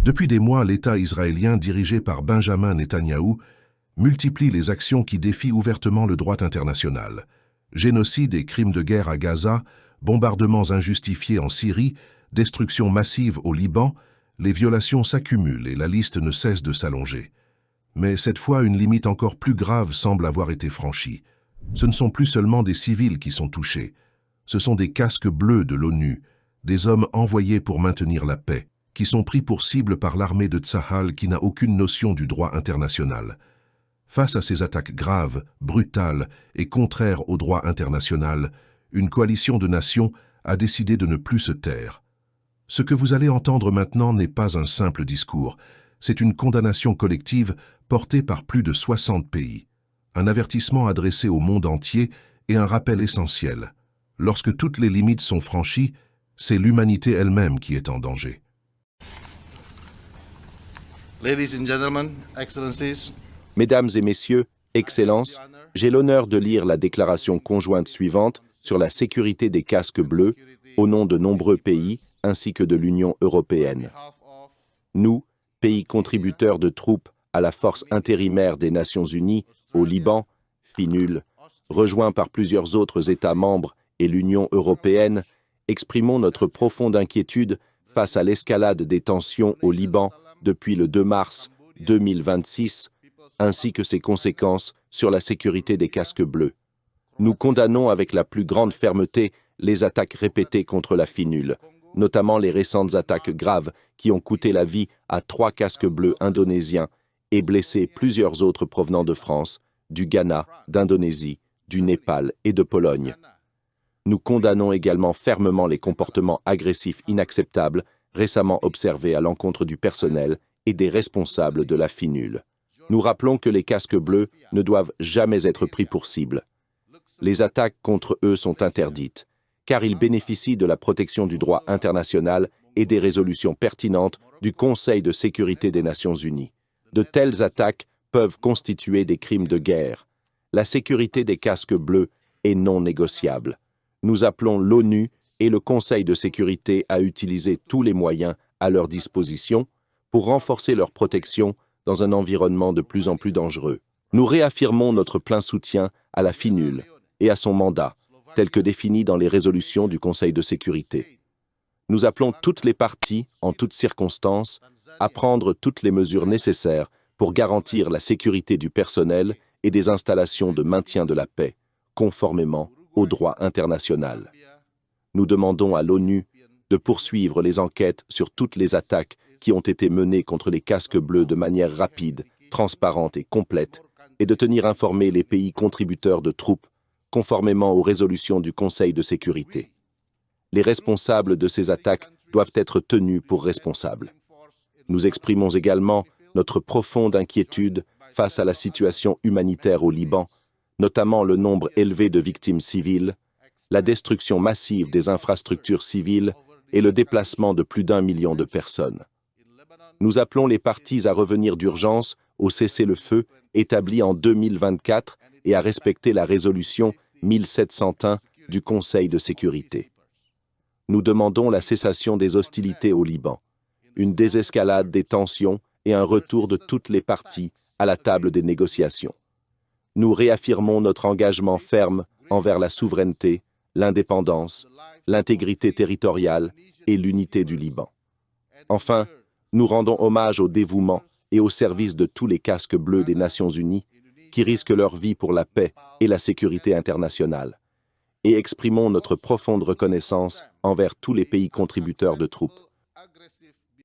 Depuis des mois, l'État israélien dirigé par Benjamin Netanyahou multiplie les actions qui défient ouvertement le droit international. Génocide et crimes de guerre à Gaza, bombardements injustifiés en Syrie, destruction massive au Liban, les violations s'accumulent et la liste ne cesse de s'allonger. Mais cette fois, une limite encore plus grave semble avoir été franchie. Ce ne sont plus seulement des civils qui sont touchés. Ce sont des casques bleus de l'ONU, des hommes envoyés pour maintenir la paix, qui sont pris pour cible par l'armée de Tsahal qui n'a aucune notion du droit international. Face à ces attaques graves, brutales et contraires au droit international, une coalition de nations a décidé de ne plus se taire. Ce que vous allez entendre maintenant n'est pas un simple discours, c'est une condamnation collective portée par plus de 60 pays. Un avertissement adressé au monde entier et un rappel essentiel. Lorsque toutes les limites sont franchies, c'est l'humanité elle-même qui est en danger. Ladies and gentlemen, excellencies, Mesdames et messieurs, Excellences, j'ai l'honneur de lire la déclaration conjointe suivante sur la sécurité des casques bleus au nom de nombreux pays ainsi que de l'Union européenne. Nous, pays contributeurs de troupes à la force intérimaire des Nations Unies au Liban, FINUL, rejoints par plusieurs autres États membres et l'Union européenne, exprimons notre profonde inquiétude face à l'escalade des tensions au Liban depuis le 2 mars 2026, ainsi que ses conséquences sur la sécurité des casques bleus. Nous condamnons avec la plus grande fermeté les attaques répétées contre la FINUL, notamment les récentes attaques graves qui ont coûté la vie à 3 casques bleus indonésiens et blessé plusieurs autres provenant de France, du Ghana, d'Indonésie, du Népal et de Pologne. Nous condamnons également fermement les comportements agressifs inacceptables récemment observés à l'encontre du personnel et des responsables de la FINUL. Nous rappelons que les casques bleus ne doivent jamais être pris pour cible. Les attaques contre eux sont interdites, car ils bénéficient de la protection du droit international et des résolutions pertinentes du Conseil de sécurité des Nations Unies. De telles attaques peuvent constituer des crimes de guerre. La sécurité des casques bleus est non négociable. Nous appelons l'ONU et le Conseil de sécurité à utiliser tous les moyens à leur disposition pour renforcer leur protection dans un environnement de plus en plus dangereux. Nous réaffirmons notre plein soutien à la FINUL et à son mandat, tel que défini dans les résolutions du Conseil de sécurité. Nous appelons toutes les parties, en toutes circonstances, à prendre toutes les mesures nécessaires pour garantir la sécurité du personnel et des installations de maintien de la paix, conformément au droit international. Nous demandons à l'ONU de poursuivre les enquêtes sur toutes les attaques qui ont été menées contre les casques bleus de manière rapide, transparente et complète, et de tenir informés les pays contributeurs de troupes, conformément aux résolutions du Conseil de sécurité. Les responsables de ces attaques doivent être tenus pour responsables. Nous exprimons également notre profonde inquiétude face à la situation humanitaire au Liban, notamment le nombre élevé de victimes civiles, la destruction massive des infrastructures civiles et le déplacement de plus d'1 million de personnes. Nous appelons les parties à revenir d'urgence au cessez-le-feu établi en 2024 et à respecter la résolution 1701 du Conseil de sécurité. Nous demandons la cessation des hostilités au Liban, une désescalade des tensions et un retour de toutes les parties à la table des négociations. Nous réaffirmons notre engagement ferme envers la souveraineté, l'indépendance, l'intégrité territoriale et l'unité du Liban. Enfin, nous rendons hommage au dévouement et au service de tous les casques bleus des Nations Unies qui risquent leur vie pour la paix et la sécurité internationale, et exprimons notre profonde reconnaissance envers tous les pays contributeurs de troupes.